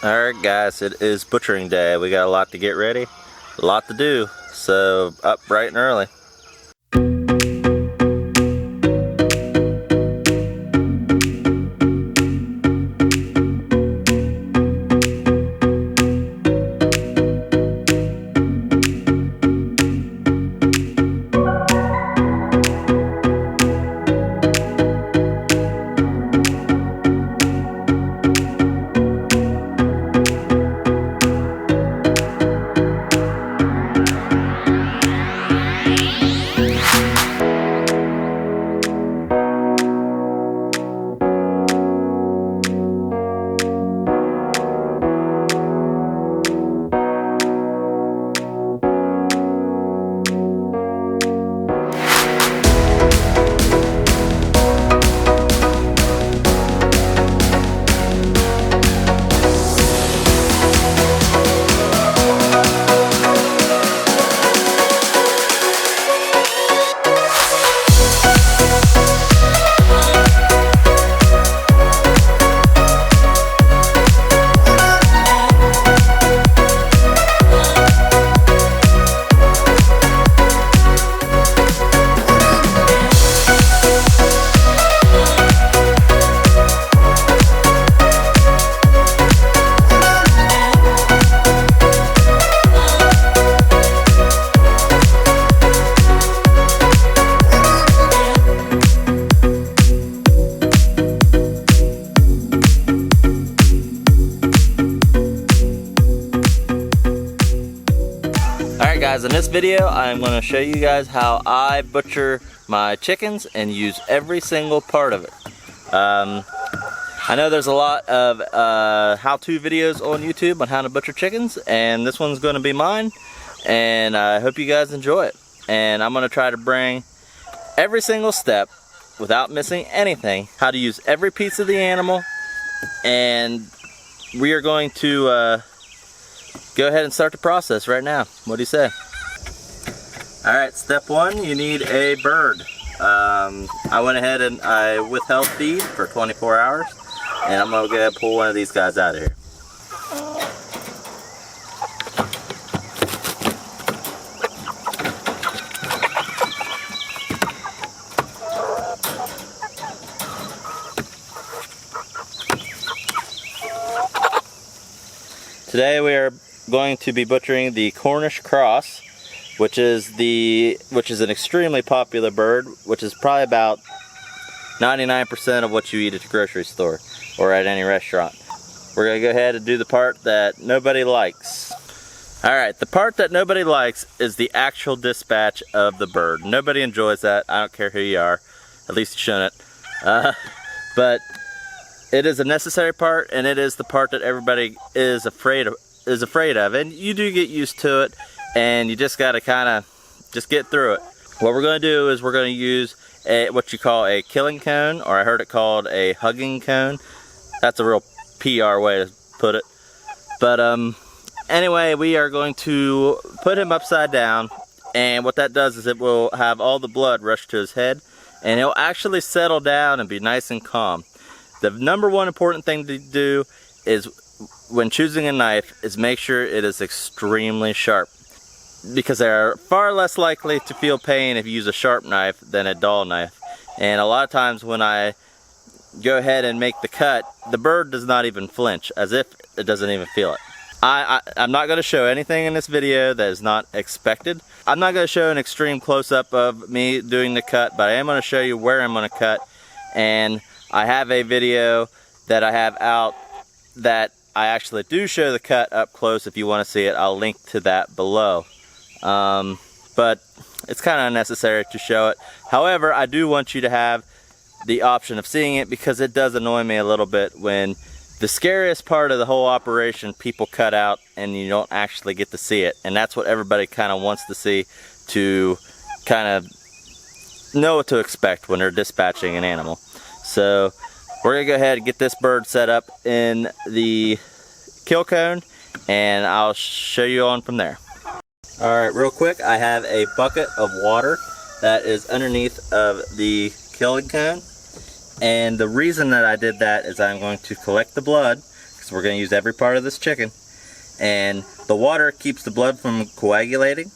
Alright guys, it is butchering day. We got a lot to get ready, a lot to do, so up bright and early. Alright guys, in this video I'm going to show you guys how I butcher my chickens and use every single part of it. I know there's a lot of how-to videos on YouTube on how to butcher chickens, and this one's going to be mine, and I hope you guys enjoy it. And I'm going to try to bring every single step without missing anything, how to use every piece of the animal, and we are going to go ahead and start the process right now. What do you say? Alright, step one, you need a bird. I went ahead and I withheld feed for 24 hours, and I'm going to go ahead and pull one of these guys out of here. Today we are going to be butchering the Cornish cross, which is an extremely popular bird, which is probably about 99% of what you eat at the grocery store or at any restaurant. We're going to go ahead and do the part that nobody likes. Alright, the part that nobody likes is the actual dispatch of the bird. Nobody enjoys that. I don't care who you are. At least you shouldn't. But it is a necessary part, and it is the part that everybody is afraid of, and you do get used to it, and you just got to kind of just get through it. What we're going to do is we're going to use what you call a killing cone, or I heard it called a hugging cone. That's a real PR way to put it. But anyway, we are going to put him upside down, and what that does is it will have all the blood rush to his head, and he'll actually settle down and be nice and calm. The number one important thing to do is when choosing a knife is make sure it is extremely sharp, because they are far less likely to feel pain if you use a sharp knife than a dull knife. And a lot of times when I go ahead and make the cut, the bird does not even flinch, as if it doesn't even feel it. I'm not going to show anything in this video that is not expected. I'm not going to show an extreme close-up of me doing the cut, but I am going to show you where I'm going to cut, and I have a video that I have out that I actually do show the cut up close. If you want to see it, I'll link to that below. But it's kind of unnecessary to show it. However, I do want you to have the option of seeing it, because it does annoy me a little bit when the scariest part of the whole operation people cut out and you don't actually get to see it. And that's what everybody kind of wants to see, to kind of know what to expect when they're dispatching an animal. So we're going to go ahead and get this bird set up in the kill cone, and I'll show you on from there. Alright, real quick, I have a bucket of water that is underneath of the killing cone, and the reason that I did that is I'm going to collect the blood, because we're going to use every part of this chicken. And the water keeps the blood from coagulating.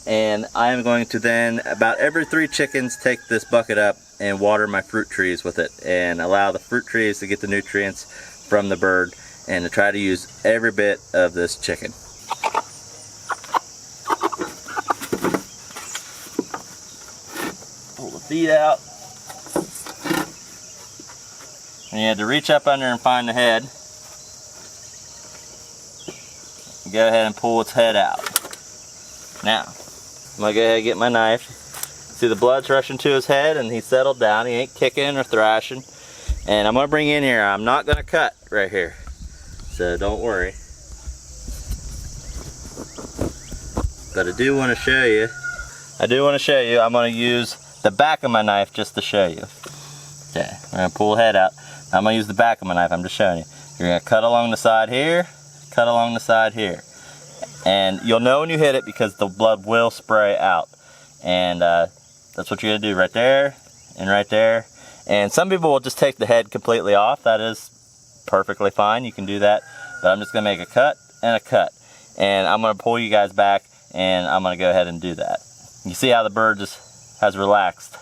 And I am going to then, about every 3 chickens, take this bucket up and water my fruit trees with it and allow the fruit trees to get the nutrients from the bird and to try to use every bit of this chicken. Pull the feet out. And you had to reach up under and find the head. Go ahead and pull its head out. Now, I'm going to go ahead and get my knife. See, the blood's rushing to his head and he's settled down. He ain't kicking or thrashing. And I'm going to bring in here. I'm not going to cut right here. So don't worry. But I do want to show you. I'm going to use the back of my knife just to show you. Okay, I'm going to pull the head out. I'm going to use the back of my knife. I'm just showing you. You're going to cut along the side here. Cut along the side here. And you'll know when you hit it because the blood will spray out. And that's what you're going to do right there and right there. And some people will just take the head completely off. That is perfectly fine. You can do that. But I'm just going to make a cut and a cut. And I'm going to pull you guys back and I'm going to go ahead and do that. You see how the bird just has relaxed.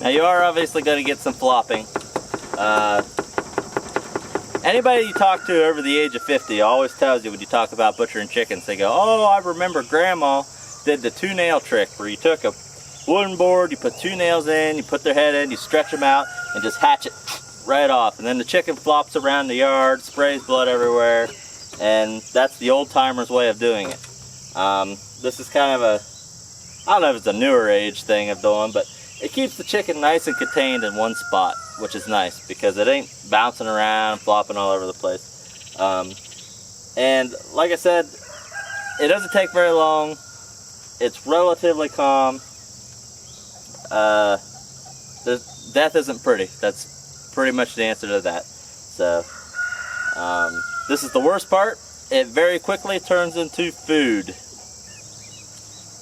Now you are obviously going to get some flopping. Anybody you talk to over the age of 50 always tells you when you talk about butchering chickens, they go, oh, I remember Grandma did the 2-nail trick where you took a wooden board, you put 2 nails in, you put their head in, you stretch them out, and just hatch it right off. And then the chicken flops around the yard, sprays blood everywhere, and that's the old timer's way of doing it. This is kind of a, I don't know if it's a newer age thing of doing, but it keeps the chicken nice and contained in one spot, which is nice because it ain't bouncing around, flopping all over the place. And like I said, it doesn't take very long. It's relatively calm. The death isn't pretty. That's pretty much the answer to that. So, this is the worst part. It very quickly turns into food.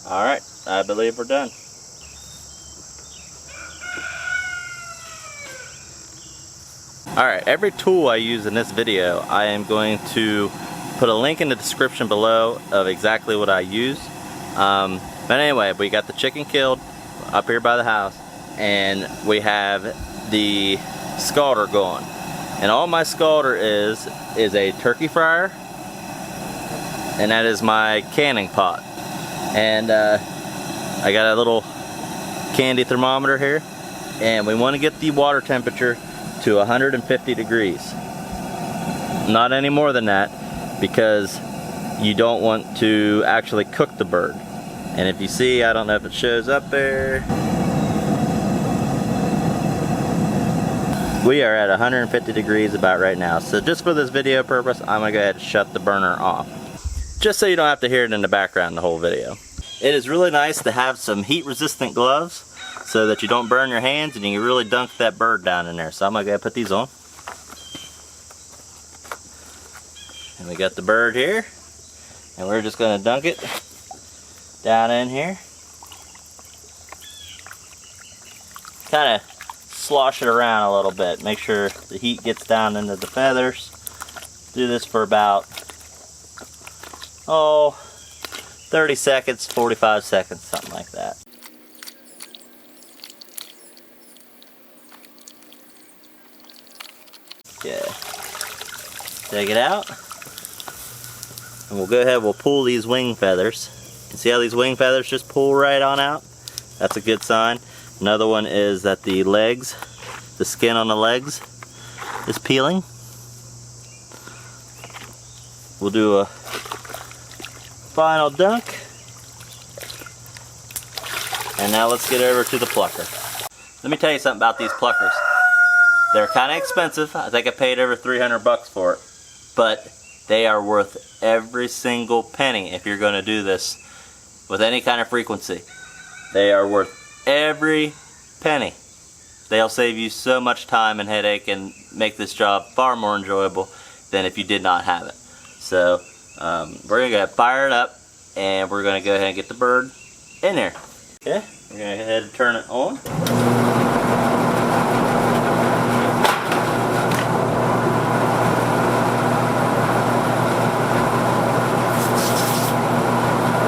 Alright, I believe we're done. Alright, every tool I use in this video, I am going to put a link in the description below of exactly what I use. But anyway, we got the chicken killed up here by the house, and we have the scalder going. And all my scalder is a turkey fryer, and that is my canning pot. And I got a little candy thermometer here, and we want to get the water temperature to 150 degrees. Not any more than that, because you don't want to actually cook the bird. And if you see, I don't know if it shows up there, we are at 150 degrees about right now. So just for this video purpose, I'm gonna go ahead and shut the burner off, just so you don't have to hear it in the background the whole video. It is really nice to have some heat resistant gloves so that you don't burn your hands and you can really dunk that bird down in there. So I'm gonna go ahead and put these on. And we got the bird here, and we're just gonna dunk it down in here. Kind of slosh it around a little bit. Make sure the heat gets down into the feathers. Do this for about, 30 seconds, 45 seconds, something like that. Okay. Take it out. And we'll go ahead, we'll pull these wing feathers. You see how these wing feathers just pull right on out? That's a good sign. Another one is that the legs, the skin on the legs is peeling. We'll do a final dunk. And now let's get over to the plucker. Let me tell you something about these pluckers. They're kind of expensive. I think I paid over 300 bucks for it. But they are worth every single penny if you're going to do this with any kind of frequency. They are worth every penny. They'll save you so much time and headache and make this job far more enjoyable than if you did not have it. So we're going to go fire it up, and we're going to go ahead and get the bird in there. Okay, we're going to go ahead and turn it on.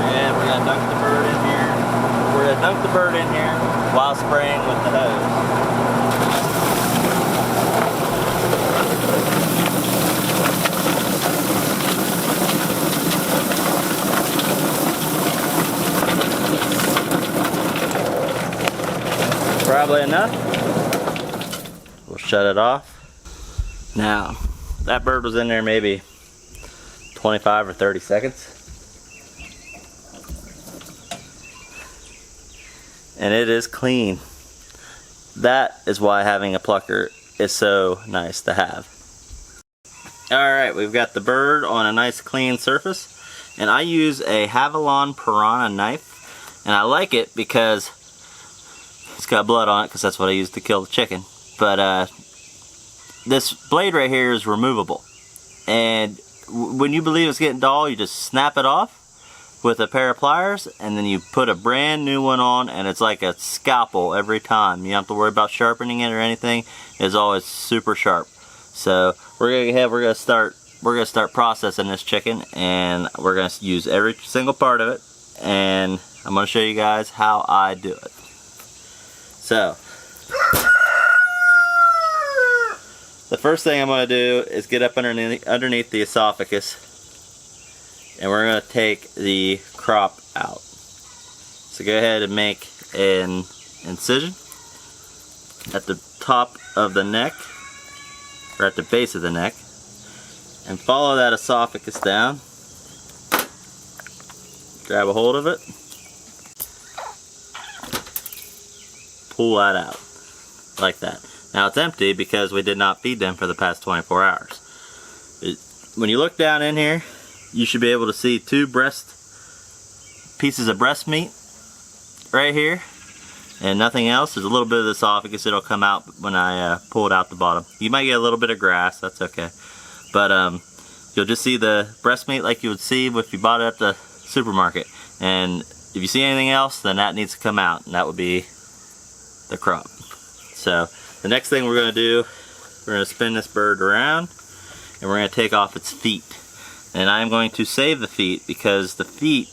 And we're going to dunk the bird in here. We're going to dunk the bird in here while spraying with the hose. Probably enough. We'll shut it off. Now, that bird was in there maybe 25 or 30 seconds. And it is clean. That is why having a plucker is so nice to have. Alright, we've got the bird on a nice clean surface. And I use a Havilon Piranha knife. And I like it because it's got blood on it, because that's what I use to kill the chicken. But this blade right here is removable. And when you believe it's getting dull, you just snap it off with a pair of pliers, and then you put a brand new one on, and it's like a scalpel every time. You don't have to worry about sharpening it or anything. It's always super sharp. So we're gonna start processing this chicken, and we're gonna use every single part of it, and I'm gonna show you guys how I do it. So the first thing I'm going to do is get up underneath the esophagus, and we're going to take the crop out. So go ahead and make an incision at the top of the neck, or at the base of the neck, and follow that esophagus down. Grab a hold of it, pull that out like that. Now it's empty because we did not feed them for the past 24 hours. When you look down in here, you should be able to see two pieces of breast meat right here, and nothing else. There's a little bit of the esophagus. It'll come out when I pull it out the bottom. You might get a little bit of grass, that's okay. But you'll just see the breast meat like you would see if you bought it at the supermarket. And if you see anything else, then that needs to come out, and that would be the crop. So the next thing we're going to do, we're going to spin this bird around, and we're going to take off its feet. And I'm going to save the feet because the feet,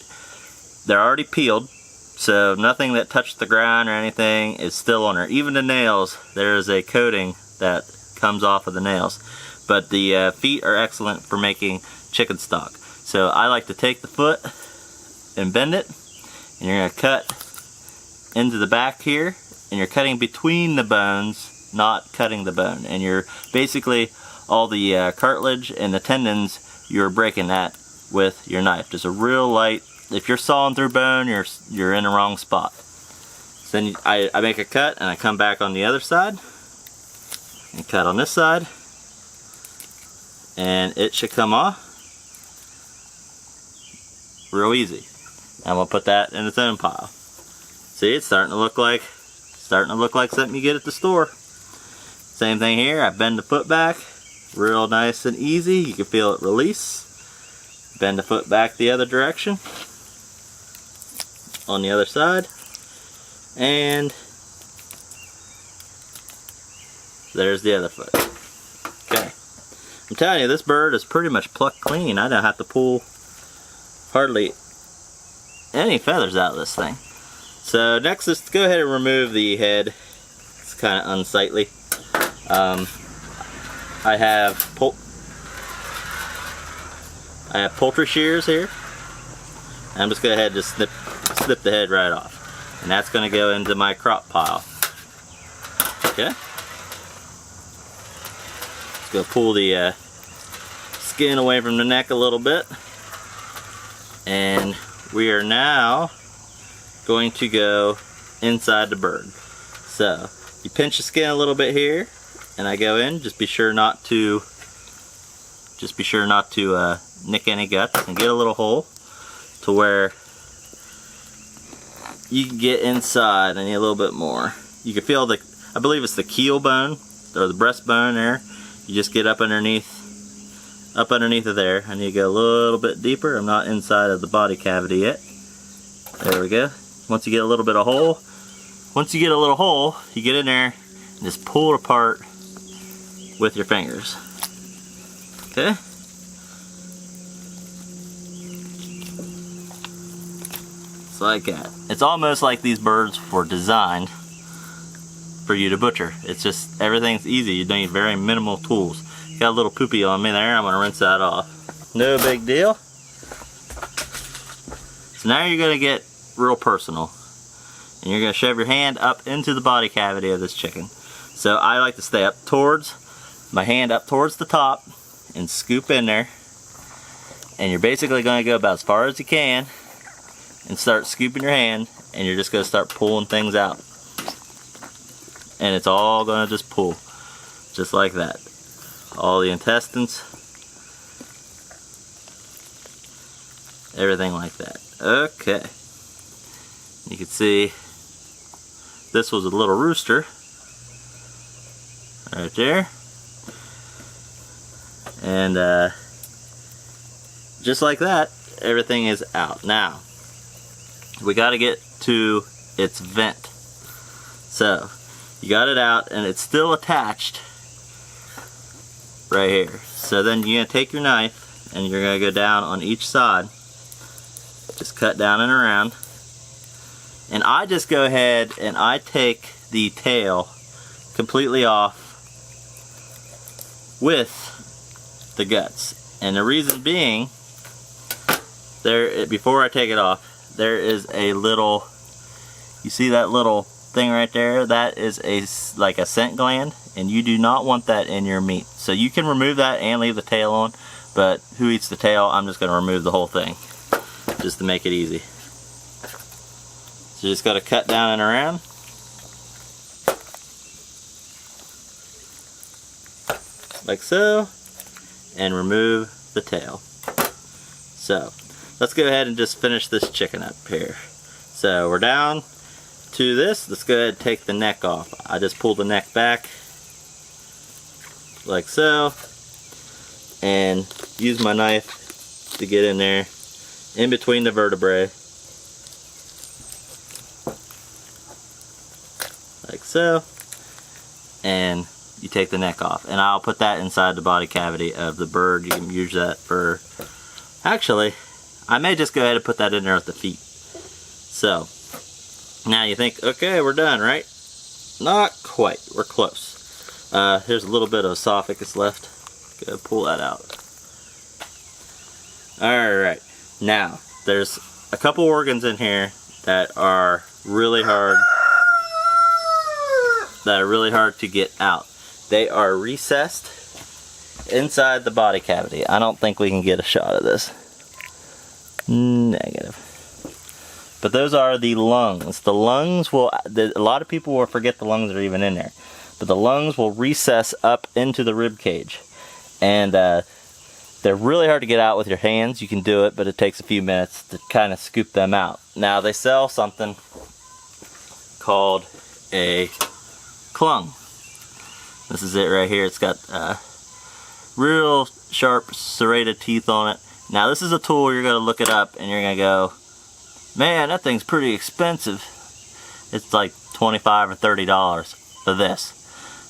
they're already peeled, so nothing that touched the ground or anything is still on there. Even the nails, there is a coating that comes off of the nails. But the feet are excellent for making chicken stock. So I like to take the foot and bend it, and you're going to cut into the back here, and you're cutting between the bones, not cutting the bone. And you're basically, all the cartilage and the tendons, you're breaking that with your knife. Just a real light, if you're sawing through bone, you're in the wrong spot. So then I make a cut, and I come back on the other side and cut on this side, and it should come off real easy. I'm gonna put that in its own pile. See, it's starting to look like something you get at the store. Same thing here. I bend the foot back, real nice and easy. You can feel it release. Bend the foot back the other direction on the other side, and there's the other foot. Okay, I'm telling you, this bird is pretty much plucked clean. I don't have to pull hardly any feathers out of this thing. So next, let's go ahead and remove the head. It's kind of unsightly. I have poultry shears here. I'm just going to go ahead and just snip the head right off. And that's going to go into my crop pile. Okay. Just going to pull the skin away from the neck a little bit. And we are now going to go inside the bird. So you pinch the skin a little bit here, and I go in. Just be sure not to nick any guts, and get a little hole to where you can get inside and a little bit more. You can feel I believe it's the keel bone or the breastbone there. You just get up underneath of there. I need to go a little bit deeper. I'm not inside of the body cavity yet. There we go. Once you get a little bit of hole, you get in there and just pull it apart with your fingers. Okay? It's like that. It's almost like these birds were designed for you to butcher. It's just, everything's easy. You need very minimal tools. Got a little poopy on me there. I'm gonna rinse that off. No big deal. So now you're gonna get real personal, and you're gonna shove your hand up into the body cavity of this chicken. So I like to stay my hand up towards the top and scoop in there, and you're basically gonna go about as far as you can and start scooping your hand, and you're just gonna start pulling things out. And it's all gonna just pull, just like that. All the intestines, everything like that. Okay. You can see this was a little rooster right there. And just like that, everything is out. Now, we got to get to its vent. So, you got it out and it's still attached right here. So then you're going to take your knife and you're going to go down on each side. Just cut down and around. And I just go ahead and I take the tail completely off with the guts. And the reason being, before I take it off, there is a little, you see that little thing right there? That is like a scent gland, and you do not want that in your meat. So you can remove that and leave the tail on, but who eats the tail? I'm just going to remove the whole thing just to make it easy. So you just got to cut down and around. Like so, and remove the tail. So let's go ahead and just finish this chicken up here. So we're down to this. Let's go ahead and take the neck off. I just pull the neck back like so, and use my knife to get in there in between the vertebrae like so, and you take the neck off, and I'll put that inside the body cavity of the bird. You can use that for, actually I may just go ahead and put that in there with the feet. So now you think, okay, we're done, right? Not quite, we're close. Here's a little bit of esophagus left. Go pull that out. Alright, now there's a couple organs in here that are really hard to get out. They are recessed inside the body cavity. I don't think we can get a shot of this. Negative. But those are the lungs. The lungs will, a lot of people will forget the lungs are even in there. But the lungs will recess up into the rib cage. And they're really hard to get out with your hands. You can do it, but it takes a few minutes to kind of scoop them out. Now they sell something called a clung. This is it right here. It's got real sharp serrated teeth on it. Now this is a tool, you're going to look it up and you're going to go, man, that thing's pretty expensive. It's like $25 or $30 for this.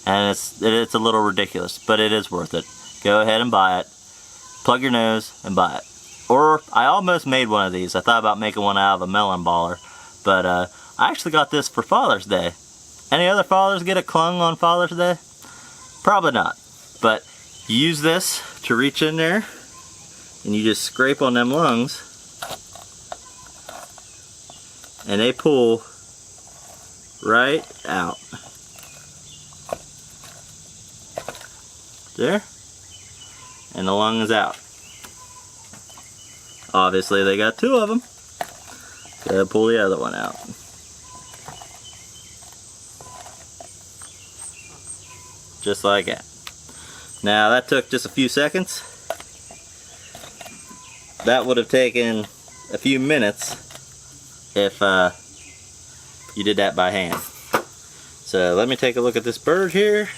And it's a little ridiculous, but it is worth it. Go ahead and buy it. Plug your nose and buy it. Or, I almost made one of these. I thought about making one out of a melon baller. But I actually got this for Father's Day. Any other fathers get a clung on Father's Day? Probably not. But you use this to reach in there, and you just scrape on them lungs, and they pull right out. There. And the lung is out. Obviously they got two of them. Gotta pull the other one out. just like that. Now that took just a few seconds. That would have taken a few minutes if you did that by hand. So let me take a look at this bird here.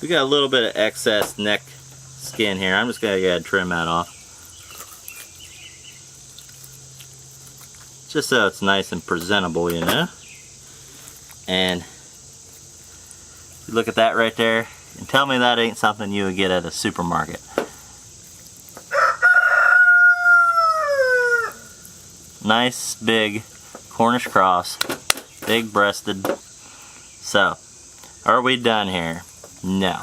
We got a little bit of excess neck skin here. I'm just gonna go ahead and trim that off. Just so it's nice and presentable, you know. And you look at that right there and tell me that ain't something you would get at a supermarket. Nice big Cornish cross, big breasted. So, are we done here? No.